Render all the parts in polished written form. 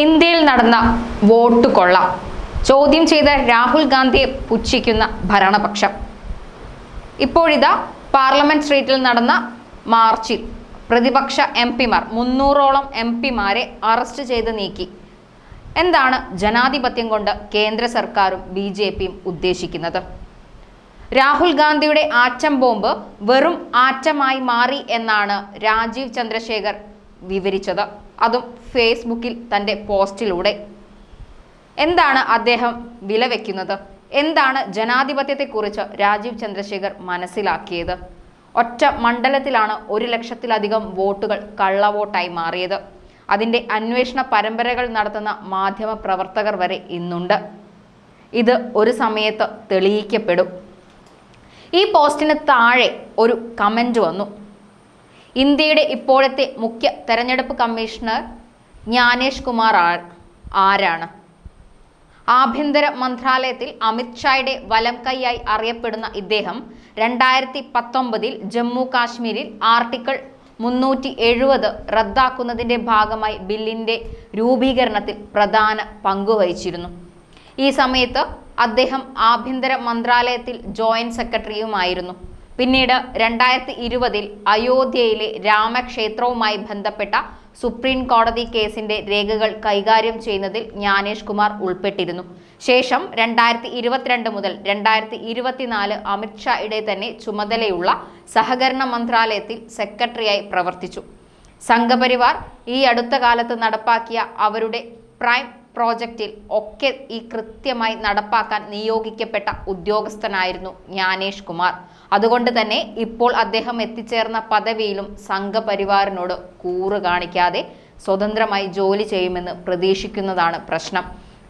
ഇന്ത്യയിൽ നടന്ന വോട്ട് കൊള്ള ചോദ്യം ചെയ്ത രാഹുൽ ഗാന്ധിയെ പുച്ഛിക്കുന്ന ഭരണപക്ഷം. ഇപ്പോഴിതാ പാർലമെന്റ് സ്ട്രീറ്റിൽ നടന്ന മാർച്ചിൽ പ്രതിപക്ഷ എംപിമാർ 300ഓളം എംപിമാരെ അറസ്റ്റ് ചെയ്ത് നീക്കി. എന്താണ് ജനാധിപത്യം കൊണ്ട് കേന്ദ്ര സർക്കാരും BJPയും ഉദ്ദേശിക്കുന്നത്? രാഹുൽ ഗാന്ധിയുടെ ആറ്റം ബോംബ് വെറും ആറ്റമായി മാറി എന്നാണ് രാജീവ് ചന്ദ്രശേഖർ വിവരിച്ചത്, അതും ഫേസ്ബുക്കിൽ തൻ്റെ പോസ്റ്റിലൂടെ. എന്താണ് അദ്ദേഹം വിലവെക്കുന്നത്? എന്താണ് ജനാധിപത്യത്തെക്കുറിച്ച് രാജീവ് ചന്ദ്രശേഖർ മനസ്സിലാക്കിയത്? ഒറ്റ മണ്ഡലത്തിലാണ് 1 ലക്ഷത്തിലധികം വോട്ടുകൾ കള്ളവോട്ടായി മാറിയത്. അതിൻ്റെ അന്വേഷണ പരമ്പരകൾ നടത്തുന്ന മാധ്യമ പ്രവർത്തകർ വരെ ഇന്നുണ്ട്. ഇത് ഒരു സമയത്ത് തെളിയിക്കപ്പെടും. ഈ പോസ്റ്റിന് താഴെ ഒരു കമൻറ്റ് വന്നു. ഇന്ത്യയുടെ ഇപ്പോഴത്തെ മുഖ്യ തെരഞ്ഞെടുപ്പ് കമ്മീഷണർ ജ്ഞാനേഷ് കുമാർ ആരാണ്? ആഭ്യന്തര മന്ത്രാലയത്തിൽ അമിത്ഷായുടെ വലം കൈയായി അറിയപ്പെടുന്ന ഇദ്ദേഹം 2019 ജമ്മു കാശ്മീരിൽ ആർട്ടിക്കിൾ 370 റദ്ദാക്കുന്നതിൻ്റെ ഭാഗമായി ബില്ലിൻ്റെ രൂപീകരണത്തിൽ പ്രധാന പങ്കുവഹിച്ചിരുന്നു. ഈ സമയത്ത് അദ്ദേഹം ആഭ്യന്തര മന്ത്രാലയത്തിൽ ജോയിന്റ് സെക്രട്ടറിയുമായിരുന്നു. പിന്നീട് 2020 അയോധ്യയിലെ രാമക്ഷേത്രവുമായി ബന്ധപ്പെട്ട സുപ്രീം കോടതി കേസിന്റെ രേഖകൾ കൈകാര്യം ചെയ്യുന്നതിൽ ജ്ഞാനേഷ് കുമാർ ഉൾപ്പെട്ടിരുന്നു. ശേഷം 2022 മുതൽ 2024 അമിത്ഷായുടെ തന്നെ ചുമതലയുള്ള സഹകരണ മന്ത്രാലയത്തിൽ സെക്രട്ടറിയായി പ്രവർത്തിച്ചു. സംഘപരിവാർ ഈ അടുത്ത കാലത്ത് നടപ്പാക്കിയ അവരുടെ പ്രൈം പ്രോജക്റ്റിൽ ഒക്കെ ഈ കൃത്യമായി നടപ്പാക്കാൻ നിയോഗിക്കപ്പെട്ട ഉദ്യോഗസ്ഥനായിരുന്നു ജ്ഞാനേഷ് കുമാർ. അതുകൊണ്ട് തന്നെ ഇപ്പോൾ അദ്ദേഹം എത്തിച്ചേർന്ന പദവിയിലും സംഘപരിവാറിനോട് കൂറ് കാണിക്കാതെ സ്വതന്ത്രമായി ജോലി ചെയ്യുമെന്ന് പ്രതീക്ഷിക്കുന്നതാണ് പ്രശ്നം.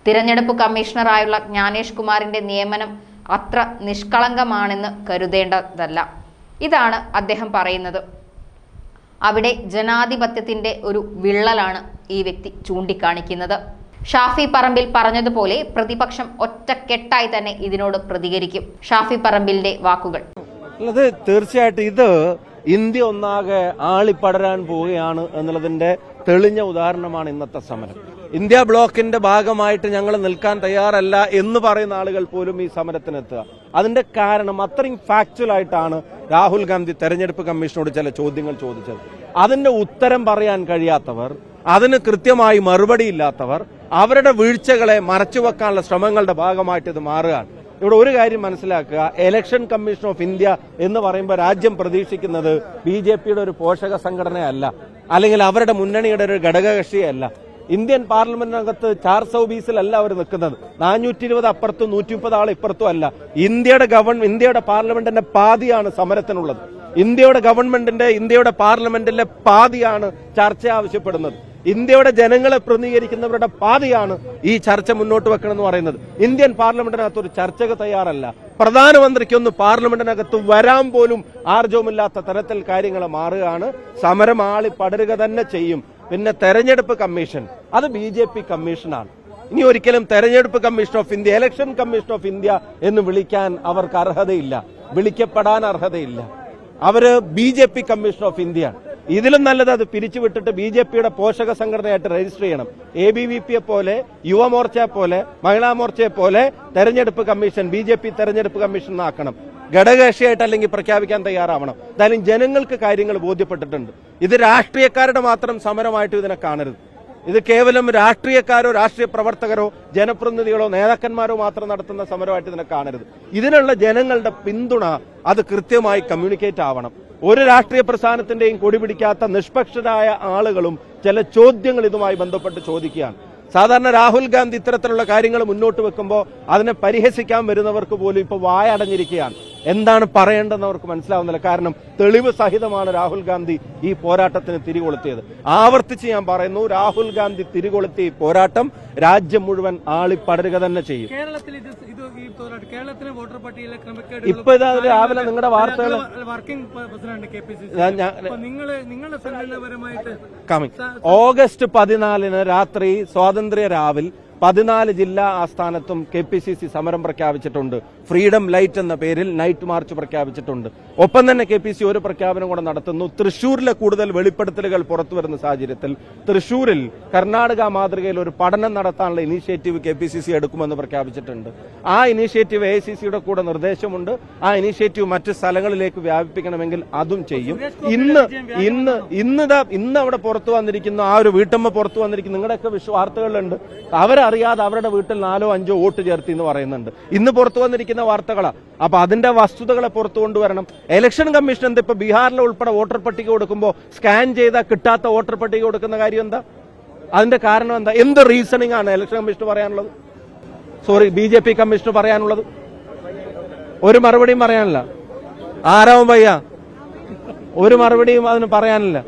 തിരഞ്ഞെടുപ്പ് കമ്മീഷണറായുള്ള ജ്ഞാനേഷ് കുമാറിന്റെ നിയമനം അത്ര നിഷ്കളങ്കമാണെന്ന് കരുതേണ്ടതല്ല. ഇതാണ് അദ്ദേഹം പറയുന്നത്. അവിടെ ജനാധിപത്യത്തിന്റെ ഒരു വിള്ളലാണ് ഈ വ്യക്തി ചൂണ്ടിക്കാണിക്കുന്നത്. ഷാഫി പറമ്പിൽ പറഞ്ഞതുപോലെ പ്രതിപക്ഷം ഒറ്റക്കെട്ടായി തന്നെ ഇതിനോട് പ്രതികരിക്കും. ഷാഫി പറമ്പിലിന്റെ വാക്കുകൾ. തീർച്ചയായിട്ടും ഇത് ഇന്ത്യ ഒന്നാകെ ആളിപ്പടരാൻ പോവുകയാണ് എന്നുള്ളതിന്റെ തെളിഞ്ഞ ഉദാഹരണമാണ് ഇന്നത്തെ സമരം. ഇന്ത്യ ബ്ലോക്കിന്റെ ഭാഗമായിട്ട് ഞങ്ങൾ നിൽക്കാൻ തയ്യാറല്ല എന്ന് പറയുന്ന ആളുകൾ പോലും ഈ സമരത്തിനെത്തുക. അതിന്റെ കാരണം അത്രയും ഫാക്ച്വൽ ആയിട്ടാണ് രാഹുൽ ഗാന്ധി തെരഞ്ഞെടുപ്പ് കമ്മീഷനോട് ചില ചോദ്യങ്ങൾ ചോദിച്ചത്. അതിന്റെ ഉത്തരം പറയാൻ കഴിയാത്തവർ, അതിന് കൃത്യമായി മറുപടിയില്ലാത്തവർ, അവരുടെ വീഴ്ചകളെ മറച്ചുവെക്കാനുള്ള ശ്രമങ്ങളുടെ ഭാഗമായിട്ട് ഇത് മാറുകയാണ്. ഇവിടെ ഒരു കാര്യം മനസ്സിലാക്കുക, ഇലക്ഷൻ കമ്മീഷൻ ഓഫ് ഇന്ത്യ എന്ന് പറയുമ്പോൾ രാജ്യം പ്രതീക്ഷിക്കുന്നത് BJPയുടെ ഒരു പോഷക സംഘടനയല്ല, അല്ലെങ്കിൽ അവരുടെ മുന്നണിയുടെ ഒരു ഘടകകക്ഷിയല്ല. ഇന്ത്യൻ പാർലമെന്റിനകത്ത് 420 അവർ നിൽക്കുന്നത്. 420 അപ്പുറത്തും 130 ആൾ ഇപ്പുറത്തും അല്ല. ഇന്ത്യയുടെ പാർലമെന്റിന്റെ പാതിയാണ് സമരത്തിനുള്ളത്. ഇന്ത്യയുടെ പാർലമെന്റിലെ പാതിയാണ് ചർച്ച ആവശ്യപ്പെടുന്നത്. ഇന്ത്യയുടെ ജനങ്ങളെ പ്രതിനിധീകരിക്കുന്നവരുടെ പാതിയാണ് ഈ ചർച്ച മുന്നോട്ട് വെക്കണമെന്ന് പറയുന്നത്. ഇന്ത്യൻ പാർലമെന്റിനകത്ത് ഒരു ചർച്ചയ്ക്ക് തയ്യാറല്ല. പ്രധാനമന്ത്രിക്കൊന്ന് പാർലമെന്റിനകത്ത് വരാൻ പോലും ആർജവുമില്ലാത്ത തരത്തിൽ കാര്യങ്ങൾ മാറുകയാണ്. സമരം ആളി പടരുക തന്നെ ചെയ്യും. പിന്നെ തെരഞ്ഞെടുപ്പ് കമ്മീഷൻ അത് BJP കമ്മീഷനാണ്. ഇനി ഒരിക്കലും തെരഞ്ഞെടുപ്പ് commission of India, election commission of India എന്ന് വിളിക്കാൻ അവർക്ക് അർഹതയില്ല, വിളിക്കപ്പെടാൻ അർഹതയില്ല. അവര് BJP കമ്മീഷൻ ഓഫ് ഇന്ത്യയാണ്. ഇതിലും നല്ലത് അത് പിരിച്ചുവിട്ടിട്ട് BJPയുടെ പോഷക സംഘടനയായിട്ട് രജിസ്റ്റർ ചെയ്യണം. ABVP പോലെ, യുവമോർച്ച പോലെ, മഹിളാ മോർച്ചയെ പോലെ തെരഞ്ഞെടുപ്പ് കമ്മീഷൻ BJP തെരഞ്ഞെടുപ്പ് കമ്മീഷൻ ആക്കണം. ഘടകകക്ഷിയായിട്ട് അല്ലെങ്കിൽ പ്രഖ്യാപിക്കാൻ തയ്യാറാവണം. എന്തായാലും ജനങ്ങൾക്ക് കാര്യങ്ങൾ ബോധ്യപ്പെട്ടിട്ടുണ്ട്. ഇത് രാഷ്ട്രീയക്കാരുടെ മാത്രം സമരമായിട്ട് ഇതിനെ കാണരുത്. ഇത് കേവലം രാഷ്ട്രീയക്കാരോ രാഷ്ട്രീയ പ്രവർത്തകരോ ജനപ്രതിനിധികളോ നേതാക്കന്മാരോ മാത്രം നടത്തുന്ന സമരമായിട്ട് ഇതിനെ കാണരുത്. ഇതിനുള്ള ജനങ്ങളുടെ പിന്തുണ അത് കൃത്യമായി കമ്മ്യൂണിക്കേറ്റ് ആവണം. ഒരു രാഷ്ട്രീയ പ്രസ്ഥാനത്തിന്റെയും കൊടി പിടിക്കാത്ത നിഷ്പക്ഷരായ ആളുകളും ചില ചോദ്യങ്ങൾ ഇതുമായി ബന്ധപ്പെട്ട് ചോദിക്കുകയാണ്. സാധാരണ രാഹുൽ ഗാന്ധി ഇത്തരത്തിലുള്ള കാര്യങ്ങൾ മുന്നോട്ട് വെക്കുമ്പോൾ അതിനെ പരിഹസിക്കാൻ വരുന്നവർക്ക് പോലും ഇപ്പോൾ വായടഞ്ഞിരിക്കുകയാണ്. എന്താണ് പറയേണ്ടതെന്ന് അവർക്ക് മനസ്സിലാവുന്നില്ല. കാരണം തെളിവ് സഹിതമാണ് രാഹുൽ ഗാന്ധി ഈ പോരാട്ടത്തിന് തിരികൊളുത്തിയത്. ആവർത്തിച്ച് ഞാൻ പറയുന്നു, രാഹുൽ ഗാന്ധി തിരികൊളുത്തിയ ഈ പോരാട്ടം രാജ്യം മുഴുവൻ ആളിപ്പടരുക തന്നെ ചെയ്യും. ഇപ്പൊ ഇതാ രാവിലെ നിങ്ങളുടെ വാർത്തകൾ ഓഗസ്റ്റ് 14 രാത്രി സ്വാതന്ത്ര്യ രാവിൽ 14 ജില്ലാ ആസ്ഥാനത്തും KPCC സമരം പ്രഖ്യാപിച്ചിട്ടുണ്ട്. ഫ്രീഡം ലൈറ്റ് എന്ന പേരിൽ നൈറ്റ് മാർച്ച് പ്രഖ്യാപിച്ചിട്ടുണ്ട്. ഒപ്പം തന്നെ KPCC ഒരു പ്രഖ്യാപനം കൂടെ നടത്തുന്നു. തൃശൂരിലെ കൂടുതൽ വെളിപ്പെടുത്തലുകൾ പുറത്തുവരുന്ന സാഹചര്യത്തിൽ തൃശൂരിൽ കർണാടക മാതൃകയിൽ ഒരു പഠനം നടത്താനുള്ള ഇനീഷ്യേറ്റീവ് KPCC എടുക്കുമെന്ന് പ്രഖ്യാപിച്ചിട്ടുണ്ട്. ആ ഇനീഷ്യേറ്റീവ് AICCയുടെ കൂടെ നിർദ്ദേശമുണ്ട്. ആ ഇനീഷ്യേറ്റീവ് മറ്റ് സ്ഥലങ്ങളിലേക്ക് വ്യാപിപ്പിക്കണമെങ്കിൽ അതും ചെയ്യും. ഇന്ന് അവിടെ പുറത്തു വന്നിരിക്കുന്ന ആ ഒരു വീട്ടമ്മ പുറത്തു വന്നിരിക്കുന്ന നിങ്ങളുടെയൊക്കെ വാർത്തകളിലുണ്ട്. അവരറിയാതെ അവരുടെ വീട്ടിൽ 4 5 വോട്ട് ചേർത്തി എന്ന് പറയുന്നുണ്ട്. ഇന്ന് പുറത്തു വന്നിരിക്കുന്ന വാർത്തകളാണ്. അപ്പൊ അതിന്റെ വസ്തുതകളെ പുറത്തു കൊണ്ടുവരണം. ഇലക്ഷൻ കമ്മീഷൻ എന്താ ഇപ്പൊ ബീഹാറിലെ ഉൾപ്പെടെ വോട്ടർ പട്ടിക കൊടുക്കുമ്പോൾ സ്കാൻ ചെയ്ത കിട്ടാത്ത വോട്ടർ പട്ടിക കൊടുക്കുന്ന കാര്യം എന്താ? അതിന്റെ കാരണം എന്താ? എന്ത് റീസണിംഗ് ആണ് ഇലക്ഷൻ കമ്മീഷന് പറയാനുള്ളത്? BJP കമ്മീഷന് പറയാനുള്ളത്? ഒരു മറുപടിയും പറയാനില്ല. ആരാവും പയ്യ? ഒരു മറുപടിയും അതിന് പറയാനില്ല.